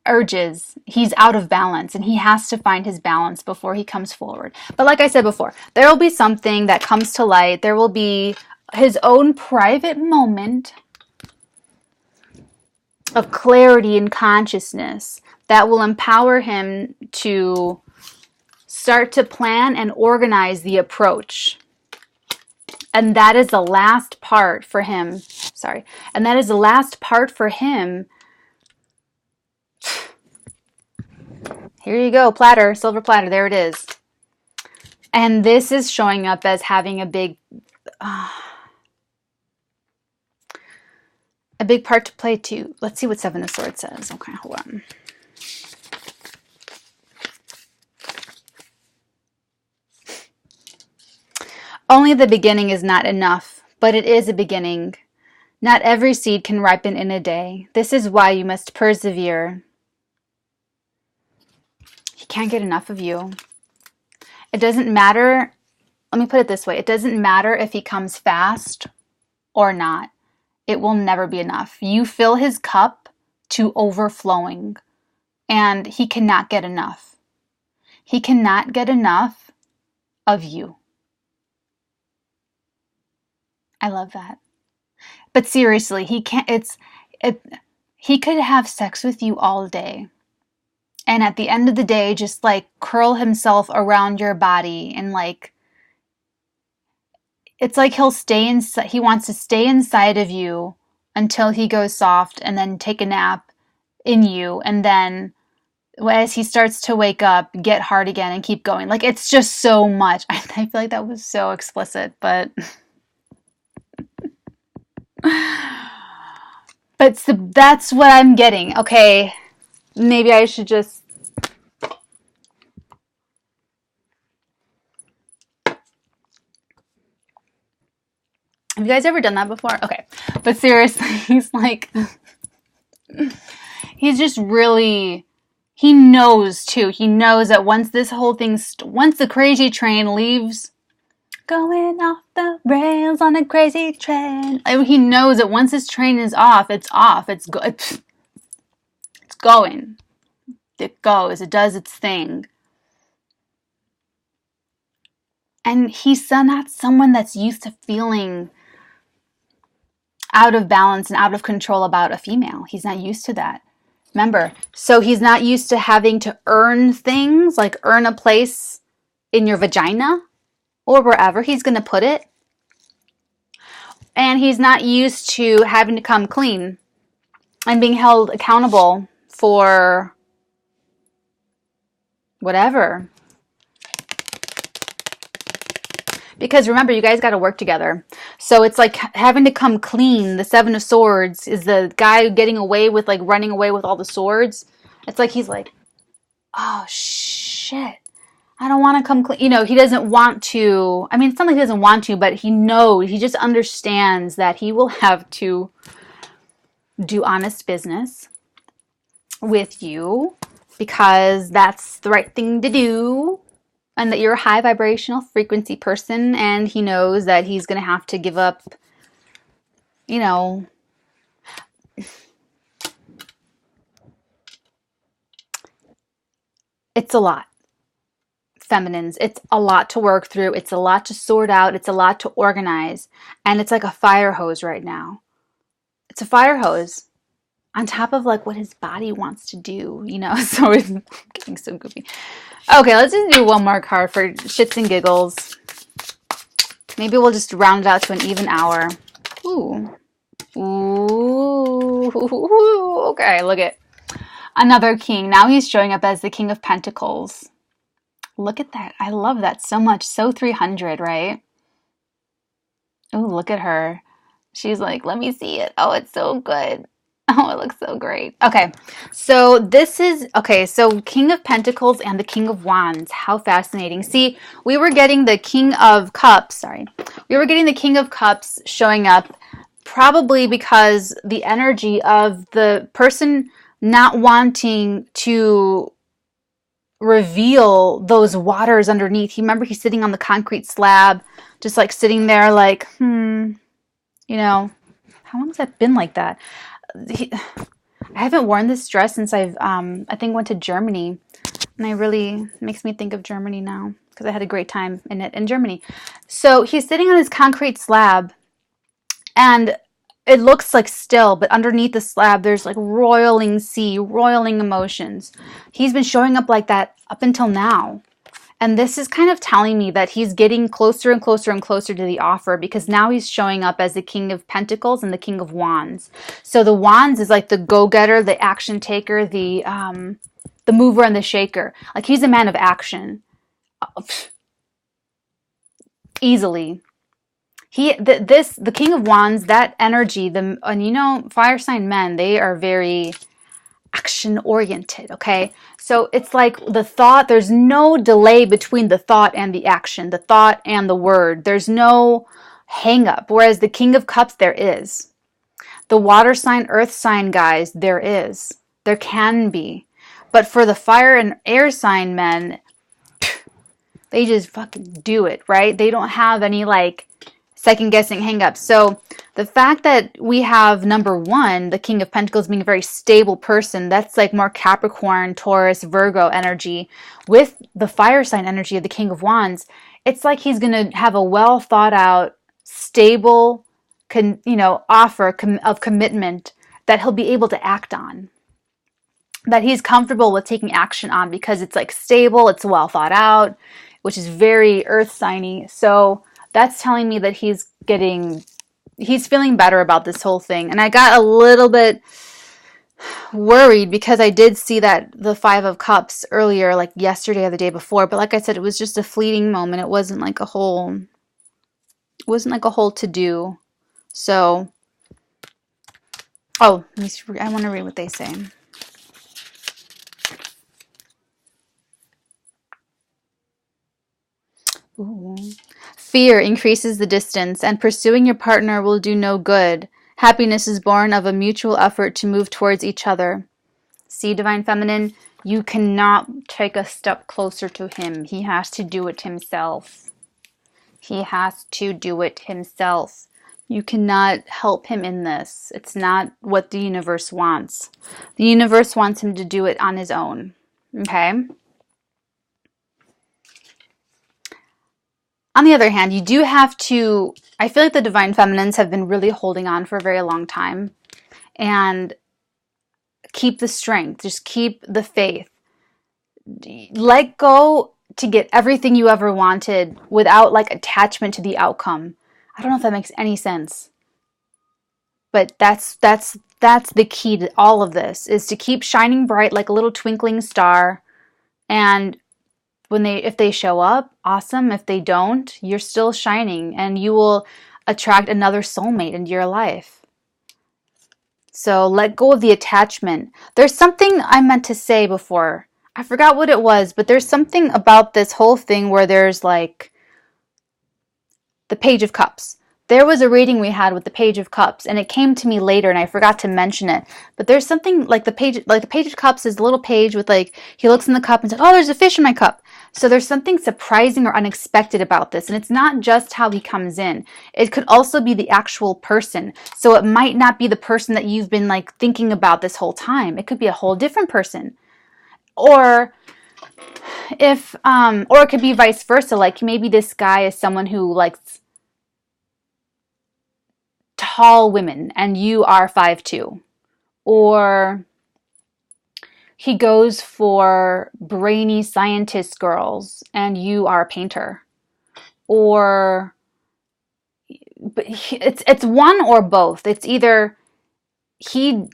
urges. He's out of balance, and he has to find his balance before he comes forward. But like I said before, there will be something that comes to light. There will be his own private moment of clarity and consciousness that will empower him to start to plan and organize the approach. And that is the last part for him. Sorry. And that is the last part for him. Here you go, platter, silver platter, there it is. And this is showing up as having a big part to play too. Let's see what Seven of Swords says. Okay, hold on. Only the beginning is not enough, but it is a beginning. Not every seed can ripen in a day. This is why you must persevere. He can't get enough of you. It doesn't matter. Let me put it this way. It doesn't matter if he comes fast or not. It will never be enough. You fill his cup to overflowing, and he cannot get enough. He cannot get enough of you. I love that. But seriously, he can't, he could have sex with you all day. And at the end of the day, just like curl himself around your body and like, it's like he'll stay inside, he wants to stay inside of you until he goes soft and then take a nap in you. And then as he starts to wake up, get hard again and keep going. Like, it's just so much. I feel like that was so explicit, but that's what I'm getting. Okay, maybe I should just... Have you guys ever done that before? Okay, but seriously, he's like... he's just really... He knows, too. He knows that once this whole thing... once the crazy train leaves... Going off the rails on a crazy train. He knows that once this train is off, it's off. It's going. It goes. It does its thing. And he's not someone that's used to feeling out of balance and out of control about a female. He's not used to that. Remember, so he's not used to having to earn things, like earn a place in your vagina or wherever he's going to put it. And he's not used to having to come clean and being held accountable for whatever. Because remember, you guys got to work together. So it's like having to come clean. The Seven of Swords is the guy getting away with, like, running away with all the swords. It's like he's like, oh, shit. I don't want to come clean. You know, he doesn't want to. I mean, it's not like he doesn't want to, but he knows. He just understands that he will have to do honest business with you because that's the right thing to do. And that you're a high vibrational frequency person, and he knows that he's going to have to give up, you know, It's a lot, feminines. It's a lot to work through. It's a lot to sort out. It's a lot to organize. And it's like a fire hose right now. It's a fire hose on top of like what his body wants to do, you know? So it's getting so goofy. Okay, let's just do one more card for shits and giggles. Maybe we'll just round it out to an even hour. Ooh. Ooh. Okay, look at another king. Now he's showing up as the King of Pentacles. Look at that. I love that so much. So 300, right? Oh, look at her. She's like, let me see it. Oh, it's so good. Oh, it looks so great. Okay, so this is, okay, so King of Pentacles and the King of Wands. How fascinating. See, we were getting the King of Cups, sorry. We were getting the King of Cups showing up probably because the energy of the person not wanting to reveal those waters underneath. You remember he's sitting on the concrete slab, just like sitting there like, you know, how long has that been like that? I haven't worn this dress since I've, I think went to Germany, and it makes me think of Germany now because I had a great time in it in Germany. So he's sitting on his concrete slab, and it looks like still, but underneath the slab, there's like roiling sea, roiling emotions. He's been showing up like that up until now. And this is kind of telling me that he's getting closer and closer and closer to the offer, because now he's showing up as the King of Pentacles and the King of Wands. So the Wands is like the go-getter, the action taker, the mover and the shaker. Like he's a man of action. Easily. The King of Wands, that energy, and you know, fire sign men, they are very action oriented, okay? So it's like the thought, there's no delay between the thought and the action, the thought and the word. There's no hang up. Whereas the King of Cups, there is. The water sign, earth sign guys, there is. There can be. But for the fire and air sign men, they just fucking do it, right? They don't have any like second guessing hang-ups. So the fact that we have number one, the King of Pentacles, being a very stable person, that's like more Capricorn, Taurus, Virgo energy, with the fire sign energy of the King of Wands, it's like he's going to have a well thought out, stable, offer of commitment that he'll be able to act on, that he's comfortable with taking action on, because it's like stable, it's well thought out, which is very earth signy. So that's telling me that he's feeling better about this whole thing. And I got a little bit worried because I did see that the Five of Cups earlier, like yesterday or the day before. But like I said, it was just a fleeting moment. It wasn't like a whole to-do. So, I want to read what they say. Ooh. Fear increases the distance, and pursuing your partner will do no good. Happiness is born of a mutual effort to move towards each other. See, Divine Feminine, you cannot take a step closer to him. He has to do it himself. He has to do it himself. You cannot help him in this. It's not what the universe wants. The universe wants him to do it on his own. Okay? On the other hand, you do have to, I feel like the Divine Feminines have been really holding on for a very long time, and keep the strength, just keep the faith. Let go to get everything you ever wanted without like attachment to the outcome. I don't know if that makes any sense, but that's the key to all of this, is to keep shining bright like a little twinkling star, and if they show up, awesome. If they don't, you're still shining, and you will attract another soulmate into your life. So let go of the attachment. There's something I meant to say before. I forgot what it was, but there's something about this whole thing where there's like the Page of Cups. There was a reading we had with the Page of Cups, and it came to me later, and I forgot to mention it. But there's something like the Page of Cups is a little page with like, he looks in the cup and says, "Oh, there's a fish in my cup." So there's something surprising or unexpected about this, and it's not just how he comes in. It could also be the actual person. So it might not be the person that you've been like thinking about this whole time. It could be a whole different person. Or if or it could be vice versa, like maybe this guy is someone who likes tall women and you are 5'2", or he goes for brainy scientist girls and you are a painter, or but it's one or both. It's either he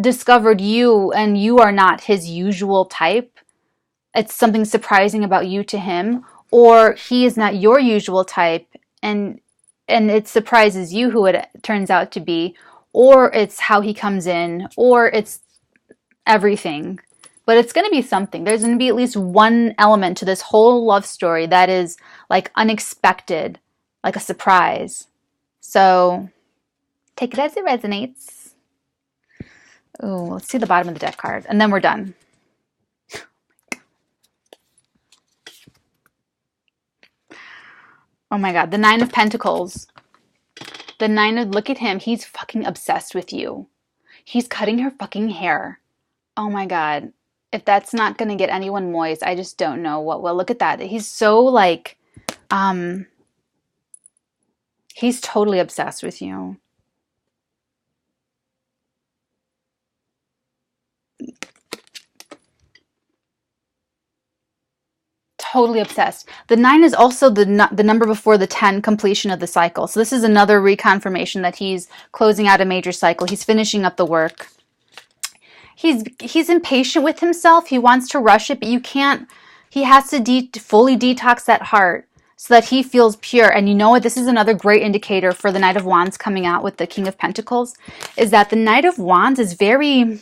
discovered you and you are not his usual type. It's something surprising about you to him, or he is not your usual type and it surprises you who it turns out to be, or it's how he comes in, or it's everything. But it's going to be something. There's going to be at least one element to this whole love story that is like unexpected, like a surprise. So take it as it resonates. Oh, let's see the bottom of the deck card, and then we're done. Oh my God, the Nine of Pentacles. The look at him. He's fucking obsessed with you. He's cutting her fucking hair. Oh my God. If that's not going to get anyone moist, I just don't know what will. Look at that. He's so like, he's totally obsessed with you. Totally obsessed. The 9 is also the number before the 10, completion of the cycle. So this is another reconfirmation that he's closing out a major cycle. He's finishing up the work. He's impatient with himself. He wants to rush it, but you can't. He has to fully detox that heart so that he feels pure. And you know what? This is another great indicator for the Knight of Wands coming out with the King of Pentacles, is that the Knight of Wands is very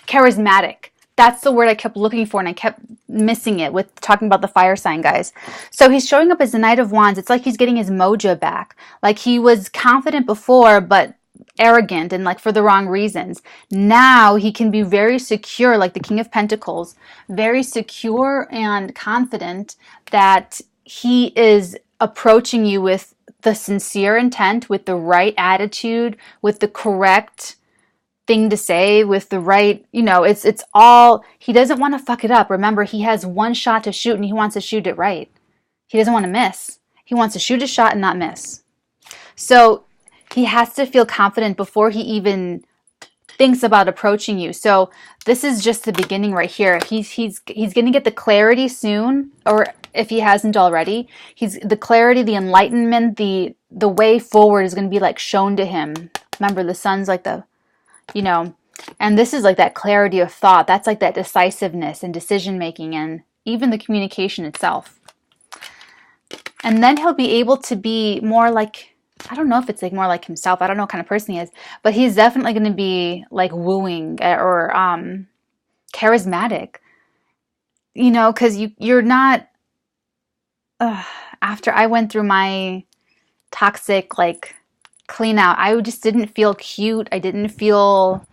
charismatic. That's the word I kept looking for, and I kept missing it with talking about the fire sign guys. So he's showing up as the Knight of Wands. It's like he's getting his mojo back. Like he was confident before, but arrogant and like for the wrong reasons. Now he can be very secure, like the King of Pentacles, very secure and confident that he is approaching you with the sincere intent, with the right attitude, with the correct thing to say, with the right, it's all, he doesn't want to fuck it up. Remember, he has one shot to shoot and he wants to shoot it right. He doesn't want to miss. He wants to shoot a shot and not miss. So he has to feel confident before he even thinks about approaching you. So this is just the beginning right here. He's going to get the clarity soon, or if he hasn't already, the clarity, the enlightenment, the way forward is going to be like shown to him. Remember, the sun's like and this is like that clarity of thought. That's like that decisiveness and decision making and even the communication itself. And then he'll be able to be more like, I don't know if it's like more like himself. I don't know what kind of person he is, but he's definitely going to be like wooing or charismatic, because you're not, after I went through my toxic like clean out, I just didn't feel cute. I didn't feel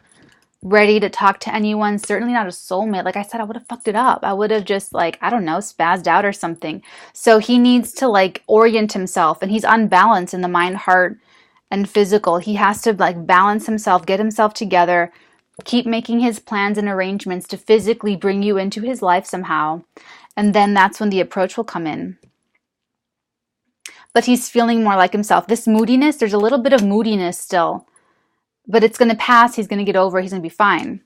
ready to talk to anyone, certainly not a soulmate. Like I said, I would have fucked it up. I would have just like, I don't know, spazzed out or something. So he needs to like orient himself, and he's unbalanced in the mind, heart, and physical. He has to like balance himself, get himself together, keep making his plans and arrangements to physically bring you into his life somehow. And then that's when the approach will come in. But he's feeling more like himself. This moodiness, there's a little bit of moodiness still, but it's going to pass. He's going to get over it. He's going to be fine.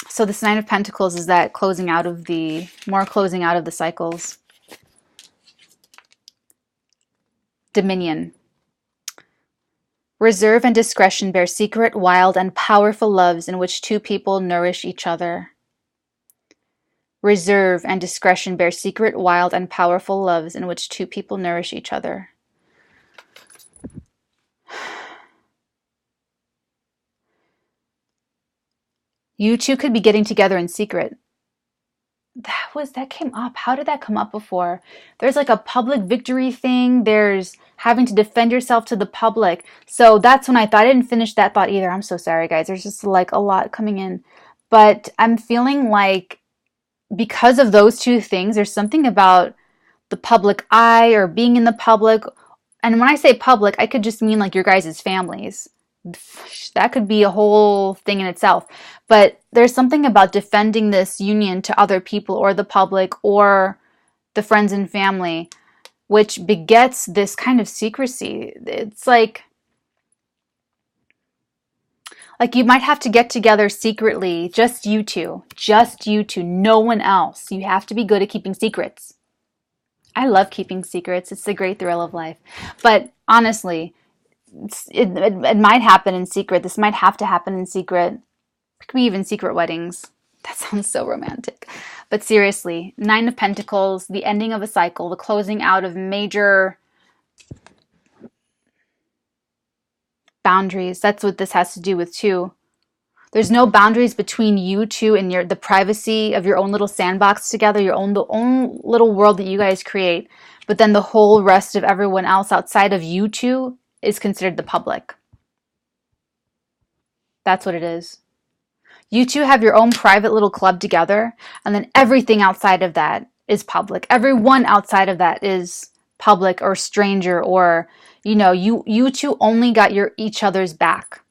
So this Nine of Pentacles is that closing out of the cycles. Dominion. Reserve and discretion bear secret, wild, and powerful loves in which two people nourish each other. Reserve and discretion bear secret, wild, and powerful loves in which two people nourish each other. You two could be getting together in secret. That came up. How did that come up before? There's like a public victory thing. There's having to defend yourself to the public. So that's when I thought, I didn't finish that thought either. I'm so sorry, guys. There's just like a lot coming in. But I'm feeling like because of those two things, there's something about the public eye or being in the public. And when I say public, I could just mean like your guys' families. that could be a whole thing in itself. But there's something about defending this union to other people or the public or the friends and family, which begets this kind of secrecy. It's like you might have to get together secretly, just you two, no one else. You have to be good at keeping secrets. I love keeping secrets. It's the great thrill of life. But honestly, it might happen in secret. This might have to happen in secret. It could be even secret weddings. That sounds so romantic. But seriously, Nine of Pentacles, the ending of a cycle, the closing out of major boundaries. That's what this has to do with too. There's no boundaries between you two and the privacy of your own little sandbox together, your own little world that you guys create. But then the whole rest of everyone else outside of you two is considered the public. That's what it is. You two have your own private little club together, and then everything outside of that is public. Everyone outside of that is public or stranger, or you two only got each other's back.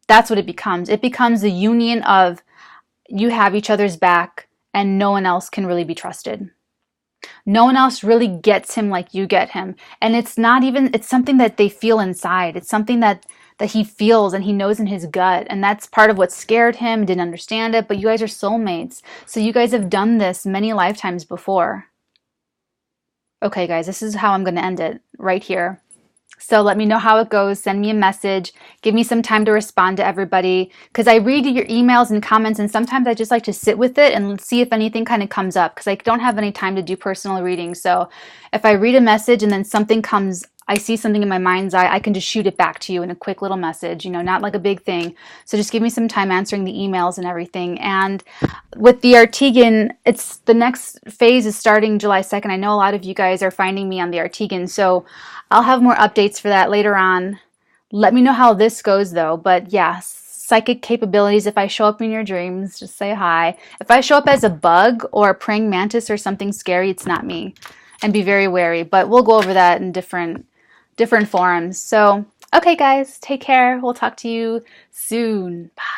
That's what it becomes. It becomes the union of you have each other's back and no one else can really be trusted. No one else really gets him like you get him. And it's something that they feel inside. It's something that he feels and he knows in his gut. And that's part of what scared him, didn't understand it. But you guys are soulmates. So you guys have done this many lifetimes before. Okay, guys, this is how I'm going to end it right here. So let me know how it goes. Send me a message. Give me some time to respond to everybody, because I read your emails and comments, and sometimes I just like to sit with it and see if anything kind of comes up, because I don't have any time to do personal readings. So if I read a message and then something comes, I see something in my mind's eye, I can just shoot it back to you in a quick little message, not like a big thing. So just give me some time answering the emails and everything. And with the Artegan, the next phase is starting July 2nd. I know a lot of you guys are finding me on the Artegan, so I'll have more updates for that later on. Let me know how this goes though. But yeah, psychic capabilities. If I show up in your dreams, just say hi. If I show up as a bug or a praying mantis or something scary, it's not me. And be very wary. But we'll go over that in different forums. So, okay guys, take care. We'll talk to you soon. Bye.